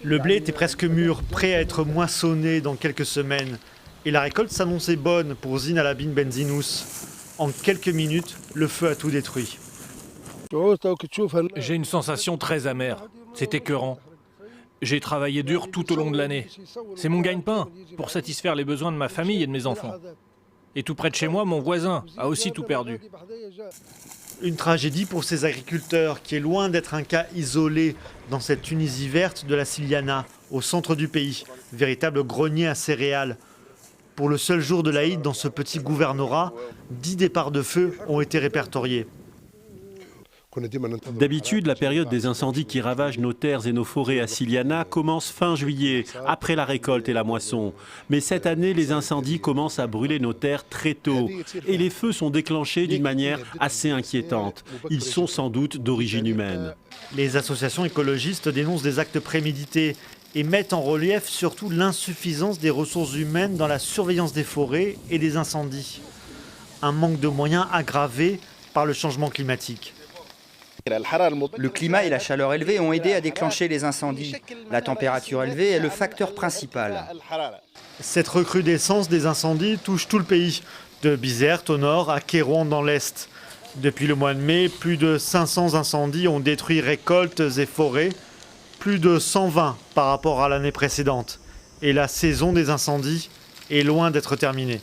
Le blé était presque mûr, prêt à être moissonné dans quelques semaines. Et la récolte s'annonçait bonne pour Zine Al Abidine Benzinous. En quelques minutes, le feu a tout détruit. J'ai une sensation très amère. C'est écœurant. J'ai travaillé dur tout au long de l'année. C'est mon gagne-pain pour satisfaire les besoins de ma famille et de mes enfants. Et tout près de chez moi, mon voisin a aussi tout perdu. Une tragédie pour ces agriculteurs qui est loin d'être un cas isolé dans cette Tunisie verte de la Siliana, au centre du pays, véritable grenier à céréales. Pour le seul jour de l'Aïd dans ce petit gouvernorat, 10 départs de feu ont été répertoriés. D'habitude, la période des incendies qui ravagent nos terres et nos forêts à Siliana commence fin juillet, après la récolte et la moisson. Mais cette année, les incendies commencent à brûler nos terres très tôt. Et les feux sont déclenchés d'une manière assez inquiétante. Ils sont sans doute d'origine humaine. Les associations écologistes dénoncent des actes prémédités et mettent en relief surtout l'insuffisance des ressources humaines dans la surveillance des forêts et des incendies. Un manque de moyens aggravé par le changement climatique. Le climat et la chaleur élevée ont aidé à déclencher les incendies. La température élevée est le facteur principal. Cette recrudescence des incendies touche tout le pays, de Bizerte au nord à Kérouan dans l'est. Depuis le mois de mai, plus de 500 incendies ont détruit récoltes et forêts, plus de 120 par rapport à l'année précédente. Et la saison des incendies est loin d'être terminée.